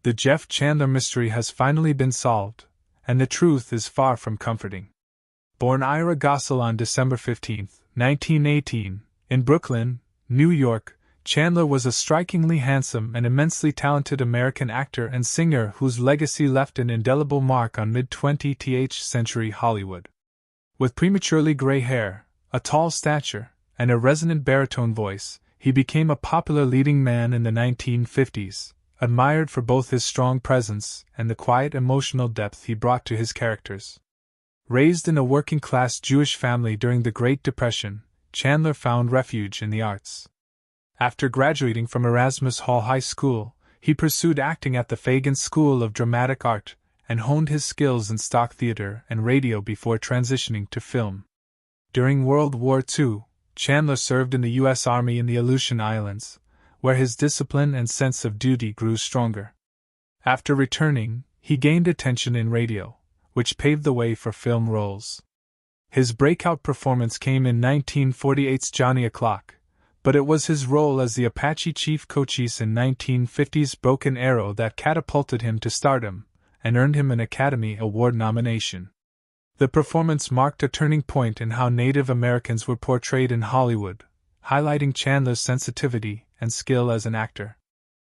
The Jeff Chandler mystery has finally been solved, and the truth is far from comforting. Born Ira Gossell on December 15, 1918, in Brooklyn, New York, Chandler was a strikingly handsome and immensely talented American actor and singer whose legacy left an indelible mark on mid-20th century Hollywood. With prematurely gray hair, a tall stature, and a resonant baritone voice, he became a popular leading man in the 1950s, admired for both his strong presence and the quiet emotional depth he brought to his characters. Raised in a working-class Jewish family during the Great Depression, Chandler found refuge in the arts. After graduating from Erasmus Hall High School, he pursued acting at the Fagan School of Dramatic Art and honed his skills in stock theater and radio before transitioning to film. During World War II, Chandler served in the U.S. Army in the Aleutian Islands, where his discipline and sense of duty grew stronger. After returning, he gained attention in radio, which paved the way for film roles. His breakout performance came in 1948's Johnny O'Clock, but it was his role as the Apache Chief Cochise in 1950's Broken Arrow that catapulted him to stardom and earned him an Academy Award nomination. The performance marked a turning point in how Native Americans were portrayed in Hollywood, highlighting Chandler's sensitivity and skill as an actor.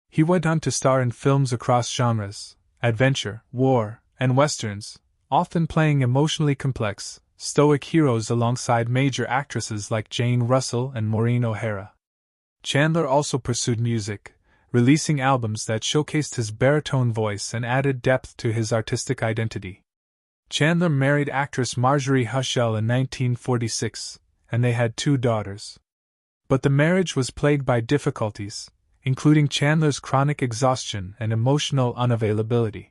He went on to star in films across genres, adventure, war, and westerns, often playing emotionally complex, stoic heroes alongside major actresses like Jane Russell and Maureen O'Hara. Chandler also pursued music, releasing albums that showcased his baritone voice and added depth to his artistic identity. Chandler married actress Marjorie Hushell in 1946, and they had 2 daughters. But the marriage was plagued by difficulties, including Chandler's chronic exhaustion and emotional unavailability.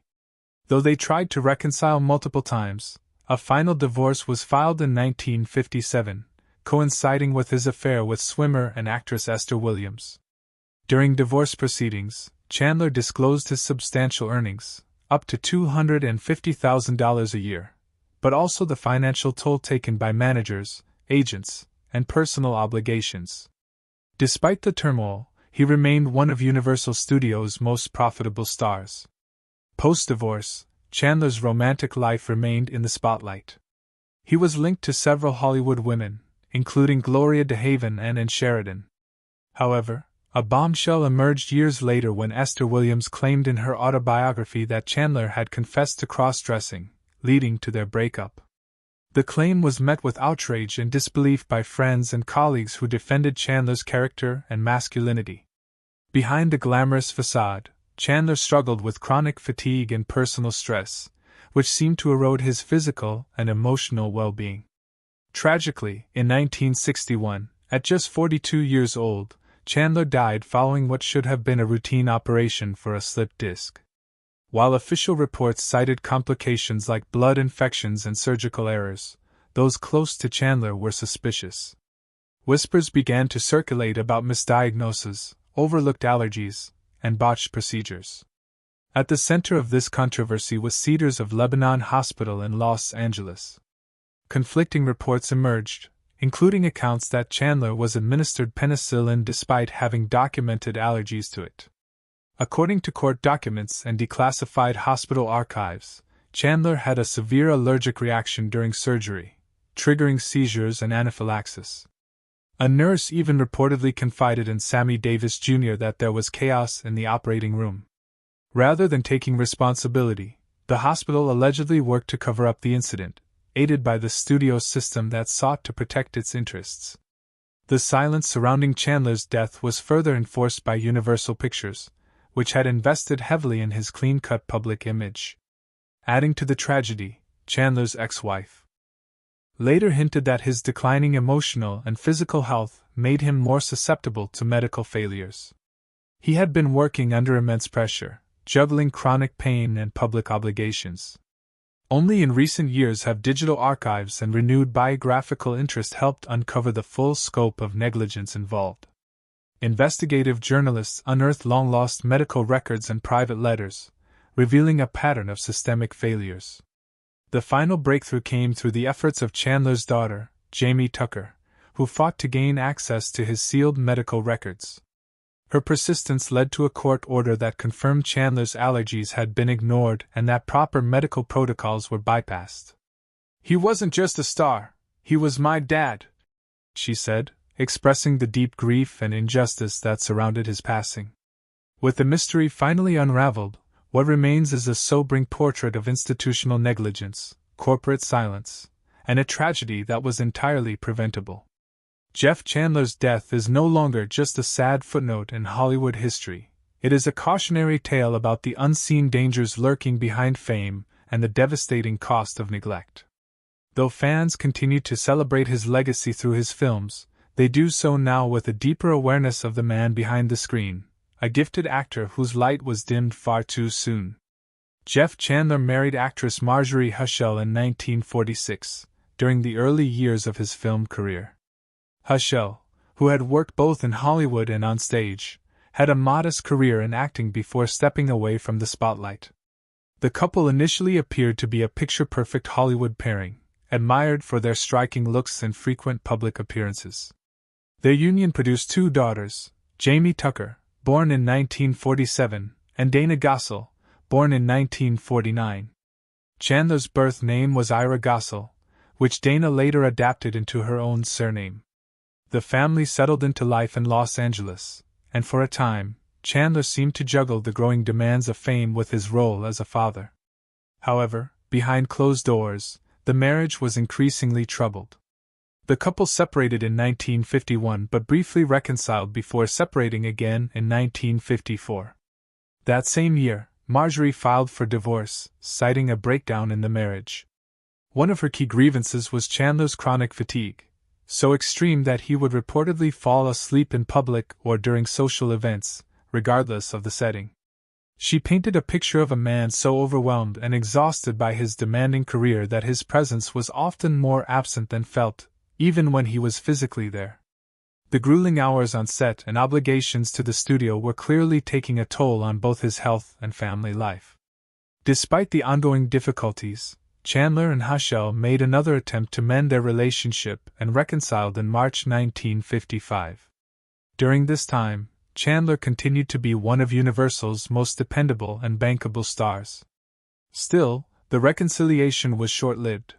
Though they tried to reconcile multiple times, a final divorce was filed in 1957, coinciding with his affair with swimmer and actress Esther Williams. During divorce proceedings, Chandler disclosed his substantial earnings, up to $250,000 a year, but also the financial toll taken by managers, agents, and personal obligations. Despite the turmoil, he remained one of Universal Studios' most profitable stars. Post-divorce, Chandler's romantic life remained in the spotlight. He was linked to several Hollywood women, including Gloria DeHaven and Ann Sheridan. However, a bombshell emerged years later when Esther Williams claimed in her autobiography that Chandler had confessed to cross-dressing, leading to their breakup. The claim was met with outrage and disbelief by friends and colleagues who defended Chandler's character and masculinity. Behind the glamorous facade, Chandler struggled with chronic fatigue and personal stress, which seemed to erode his physical and emotional well-being. Tragically, in 1961, at just 42 years old, Chandler died following what should have been a routine operation for a slipped disc. While official reports cited complications like blood infections and surgical errors, those close to Chandler were suspicious. Whispers began to circulate about misdiagnoses, overlooked allergies, and botched procedures. At the center of this controversy was Cedars of Lebanon Hospital in Los Angeles. Conflicting reports emerged, including accounts that Chandler was administered penicillin despite having documented allergies to it. According to court documents and declassified hospital archives, Chandler had a severe allergic reaction during surgery, triggering seizures and anaphylaxis. A nurse even reportedly confided in Sammy Davis Jr. that there was chaos in the operating room. Rather than taking responsibility, the hospital allegedly worked to cover up the incident, aided by the studio system that sought to protect its interests. The silence surrounding Chandler's death was further enforced by Universal Pictures, which had invested heavily in his clean-cut public image. Adding to the tragedy, Chandler's ex-wife later hinted that his declining emotional and physical health made him more susceptible to medical failures. He had been working under immense pressure, juggling chronic pain and public obligations. Only in recent years have digital archives and renewed biographical interest helped uncover the full scope of negligence involved. Investigative journalists unearthed long-lost medical records and private letters, revealing a pattern of systemic failures. The final breakthrough came through the efforts of Chandler's daughter, Jamie Tucker, who fought to gain access to his sealed medical records. Her persistence led to a court order that confirmed Chandler's allergies had been ignored and that proper medical protocols were bypassed. "He wasn't just a star, he was my dad," she said, expressing the deep grief and injustice that surrounded his passing. With the mystery finally unraveled, what remains is a sobering portrait of institutional negligence, corporate silence, and a tragedy that was entirely preventable. Jeff Chandler's death is no longer just a sad footnote in Hollywood history. It is a cautionary tale about the unseen dangers lurking behind fame and the devastating cost of neglect. Though fans continue to celebrate his legacy through his films, they do so now with a deeper awareness of the man behind the screen, a gifted actor whose light was dimmed far too soon. Jeff Chandler married actress Marjorie Hushell in 1946, during the early years of his film career. Hushell, who had worked both in Hollywood and on stage, had a modest career in acting before stepping away from the spotlight. The couple initially appeared to be a picture-perfect Hollywood pairing, admired for their striking looks and frequent public appearances. Their union produced two daughters, Jamie Tucker, born in 1947, and Dana Gossel, born in 1949. Chandler's birth name was Ira Gossel, which Dana later adapted into her own surname. The family settled into life in Los Angeles, and for a time, Chandler seemed to juggle the growing demands of fame with his role as a father. However, behind closed doors, the marriage was increasingly troubled. The couple separated in 1951 but briefly reconciled before separating again in 1954. That same year, Marjorie filed for divorce, citing a breakdown in the marriage. One of her key grievances was Chandler's chronic fatigue, so extreme that he would reportedly fall asleep in public or during social events, regardless of the setting. She painted a picture of a man so overwhelmed and exhausted by his demanding career that his presence was often more absent than felt, even when he was physically there. The grueling hours on set and obligations to the studio were clearly taking a toll on both his health and family life. Despite the ongoing difficulties, Chandler and Hushell made another attempt to mend their relationship and reconciled in March 1955. During this time, Chandler continued to be one of Universal's most dependable and bankable stars. Still, the reconciliation was short-lived.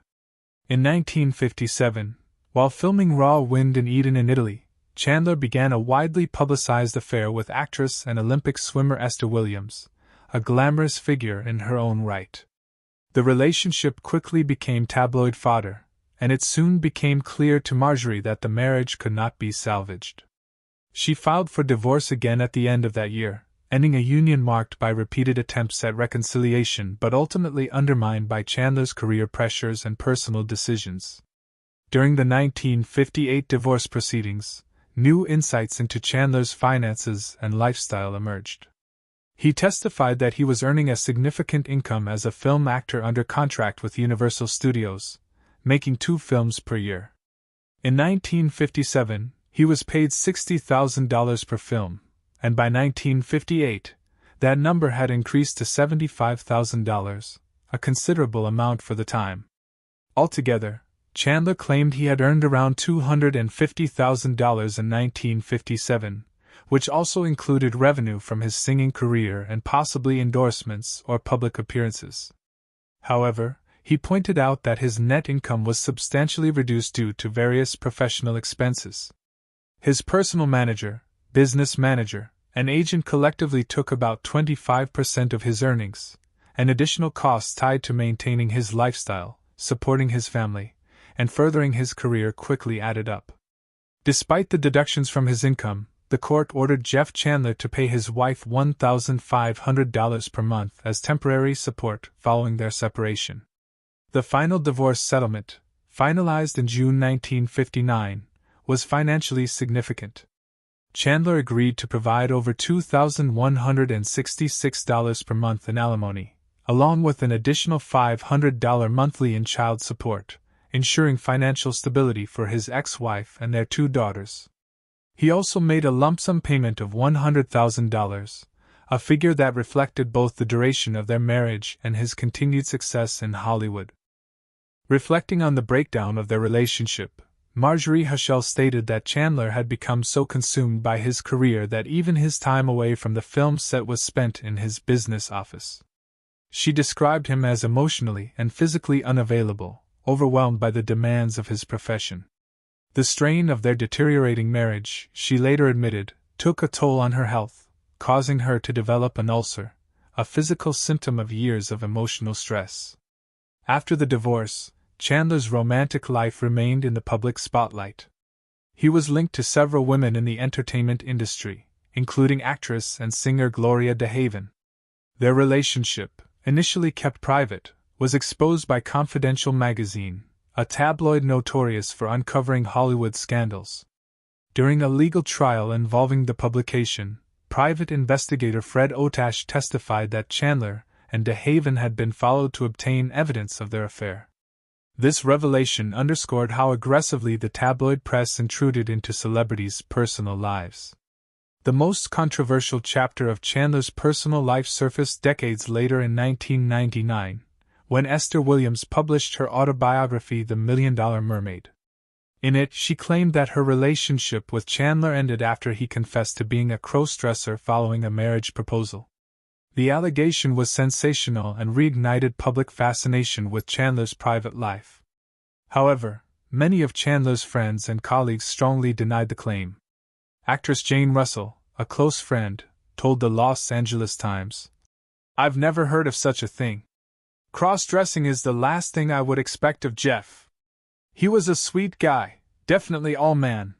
In 1957, while filming Raw Wind in Eden in Italy, Chandler began a widely publicized affair with actress and Olympic swimmer Esther Williams, a glamorous figure in her own right. The relationship quickly became tabloid fodder, and it soon became clear to Marjorie that the marriage could not be salvaged. She filed for divorce again at the end of that year, ending a union marked by repeated attempts at reconciliation but ultimately undermined by Chandler's career pressures and personal decisions. During the 1958 divorce proceedings, new insights into Chandler's finances and lifestyle emerged. He testified that he was earning a significant income as a film actor under contract with Universal Studios, making 2 films per year. In 1957, he was paid $60,000 per film, and by 1958, that number had increased to $75,000, a considerable amount for the time. Altogether, Chandler claimed he had earned around $250,000 in 1957, which also included revenue from his singing career and possibly endorsements or public appearances. However, he pointed out that his net income was substantially reduced due to various professional expenses. His personal manager, business manager, and agent collectively took about 25% of his earnings, and additional costs tied to maintaining his lifestyle, supporting his family, and furthering his career quickly added up. Despite the deductions from his income, the court ordered Jeff Chandler to pay his wife $1,500 per month as temporary support following their separation. The final divorce settlement, finalized in June 1959, was financially significant. Chandler agreed to provide over $2,166 per month in alimony, along with an additional $500 monthly in child support, ensuring financial stability for his ex-wife and their 2 daughters. He also made a lump sum payment of $100,000, a figure that reflected both the duration of their marriage and his continued success in Hollywood. Reflecting on the breakdown of their relationship, Marjorie Hushell stated that Chandler had become so consumed by his career that even his time away from the film set was spent in his business office. She described him as emotionally and physically unavailable, overwhelmed by the demands of his profession. The strain of their deteriorating marriage, she later admitted, took a toll on her health, causing her to develop an ulcer, a physical symptom of years of emotional stress. After the divorce, Chandler's romantic life remained in the public spotlight. He was linked to several women in the entertainment industry, including actress and singer Gloria DeHaven. Their relationship, initially kept private, was exposed by Confidential magazine, a tabloid notorious for uncovering Hollywood scandals. During a legal trial involving the publication, private investigator Fred Otash testified that Chandler and DeHaven had been followed to obtain evidence of their affair. This revelation underscored how aggressively the tabloid press intruded into celebrities' personal lives. The most controversial chapter of Chandler's personal life surfaced decades later in 1999, when Esther Williams published her autobiography The $1 Million Mermaid. In it, she claimed that her relationship with Chandler ended after he confessed to being a cross-dresser following a marriage proposal. The allegation was sensational and reignited public fascination with Chandler's private life. However, many of Chandler's friends and colleagues strongly denied the claim. Actress Jane Russell, a close friend, told the Los Angeles Times, "I've never heard of such a thing. Cross-dressing is the last thing I would expect of Jeff. He was a sweet guy, definitely all man."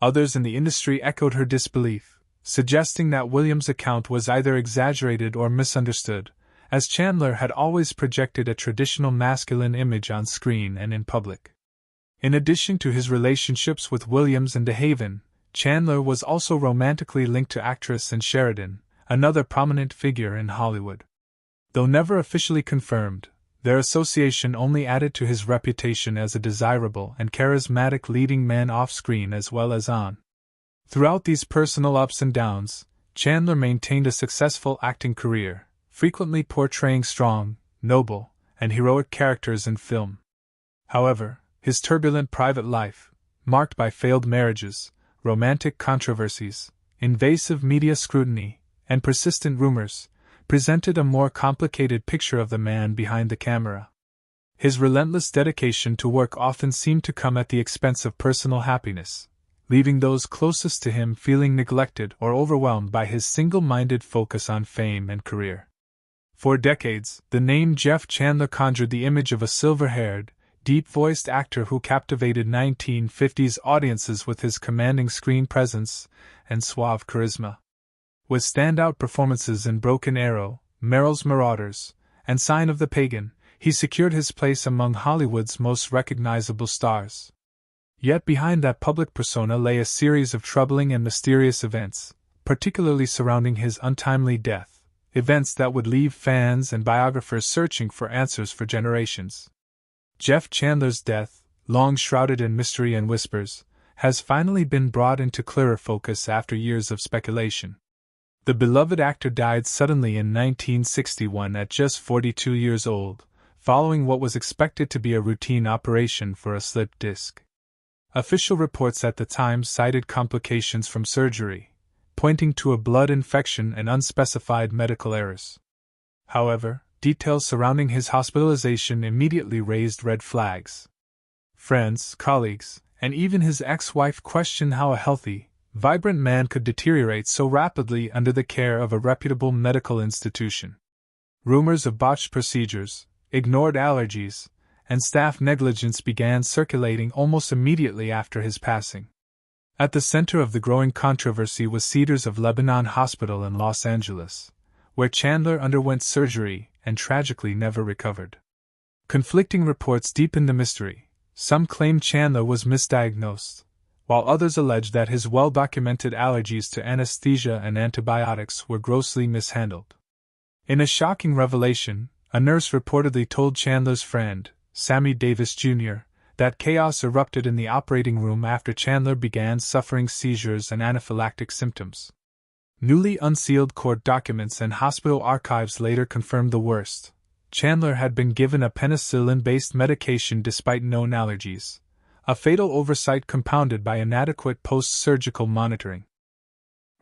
Others in the industry echoed her disbelief, suggesting that Williams' account was either exaggerated or misunderstood, as Chandler had always projected a traditional masculine image on screen and in public. In addition to his relationships with Williams and DeHaven, Chandler was also romantically linked to actress Ann Sheridan, another prominent figure in Hollywood. Though never officially confirmed, their association only added to his reputation as a desirable and charismatic leading man off-screen as well as on. Throughout these personal ups and downs, Chandler maintained a successful acting career, frequently portraying strong, noble, and heroic characters in film. However, his turbulent private life, marked by failed marriages, romantic controversies, invasive media scrutiny, and persistent rumors, presented a more complicated picture of the man behind the camera. His relentless dedication to work often seemed to come at the expense of personal happiness, leaving those closest to him feeling neglected or overwhelmed by his single-minded focus on fame and career. For decades, the name Jeff Chandler conjured the image of a silver-haired, deep-voiced actor who captivated 1950s audiences with his commanding screen presence and suave charisma. With standout performances in Broken Arrow, Merrill's Marauders, and Sign of the Pagan, he secured his place among Hollywood's most recognizable stars. Yet behind that public persona lay a series of troubling and mysterious events, particularly surrounding his untimely death, events that would leave fans and biographers searching for answers for generations. Jeff Chandler's death, long shrouded in mystery and whispers, has finally been brought into clearer focus after years of speculation. The beloved actor died suddenly in 1961 at just 42 years old, following what was expected to be a routine operation for a slipped disc. Official reports at the time cited complications from surgery, pointing to a blood infection and unspecified medical errors. However, details surrounding his hospitalization immediately raised red flags. Friends, colleagues, and even his ex-wife questioned how a healthy, vibrant man could deteriorate so rapidly under the care of a reputable medical institution. Rumors of botched procedures, ignored allergies, and staff negligence began circulating almost immediately after his passing. At the center of the growing controversy was Cedars of Lebanon Hospital in Los Angeles, where Chandler underwent surgery and tragically never recovered. Conflicting reports deepened the mystery. Some claimed Chandler was misdiagnosed, while others alleged that his well-documented allergies to anesthesia and antibiotics were grossly mishandled. In a shocking revelation, a nurse reportedly told Chandler's friend, Sammy Davis Jr., that chaos erupted in the operating room after Chandler began suffering seizures and anaphylactic symptoms. Newly unsealed court documents and hospital archives later confirmed the worst. Chandler had been given a penicillin-based medication despite known allergies, a fatal oversight compounded by inadequate post-surgical monitoring.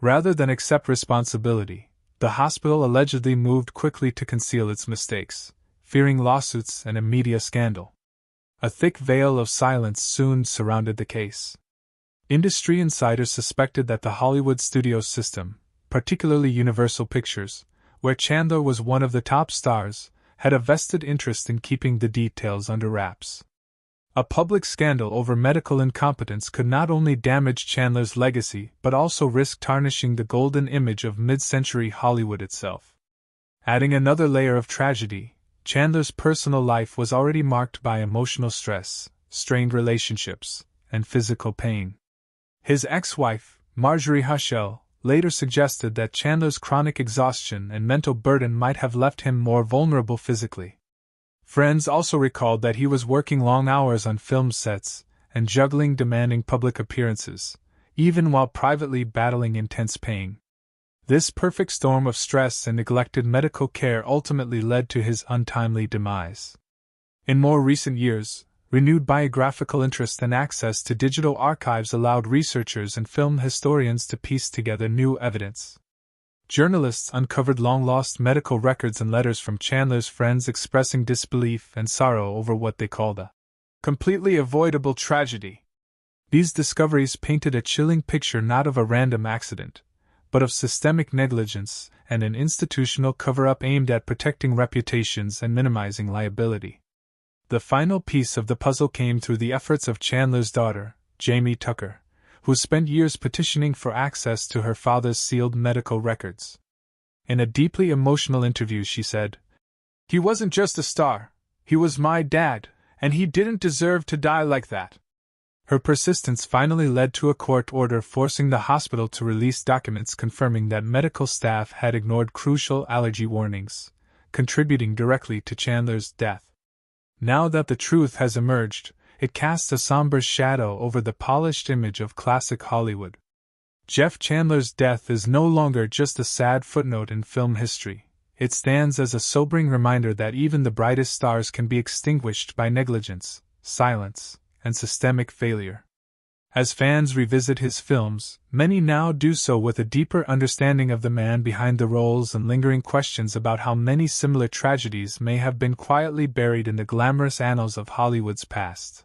Rather than accept responsibility, the hospital allegedly moved quickly to conceal its mistakes, fearing lawsuits and a media scandal. A thick veil of silence soon surrounded the case. Industry insiders suspected that the Hollywood studio system, particularly Universal Pictures, where Chandler was one of the top stars, had a vested interest in keeping the details under wraps. A public scandal over medical incompetence could not only damage Chandler's legacy but also risk tarnishing the golden image of mid-century Hollywood itself. Adding another layer of tragedy, Chandler's personal life was already marked by emotional stress, strained relationships, and physical pain. His ex-wife, Marjorie Hushell, later suggested that Chandler's chronic exhaustion and mental burden might have left him more vulnerable physically. Friends also recalled that he was working long hours on film sets and juggling demanding public appearances, even while privately battling intense pain. This perfect storm of stress and neglected medical care ultimately led to his untimely demise. In more recent years, renewed biographical interest and access to digital archives allowed researchers and film historians to piece together new evidence. Journalists uncovered long-lost medical records and letters from Chandler's friends expressing disbelief and sorrow over what they called a completely avoidable tragedy. These discoveries painted a chilling picture not of a random accident, but of systemic negligence and an institutional cover-up aimed at protecting reputations and minimizing liability. The final piece of the puzzle came through the efforts of Chandler's daughter, Jamie Tucker, who spent years petitioning for access to her father's sealed medical records. In a deeply emotional interview, she said, "He wasn't just a star, he was my dad, and he didn't deserve to die like that." Her persistence finally led to a court order forcing the hospital to release documents confirming that medical staff had ignored crucial allergy warnings, contributing directly to Chandler's death. Now that the truth has emerged, it casts a somber shadow over the polished image of classic Hollywood. Jeff Chandler's death is no longer just a sad footnote in film history. It stands as a sobering reminder that even the brightest stars can be extinguished by negligence, silence, and systemic failure. As fans revisit his films, many now do so with a deeper understanding of the man behind the roles and lingering questions about how many similar tragedies may have been quietly buried in the glamorous annals of Hollywood's past.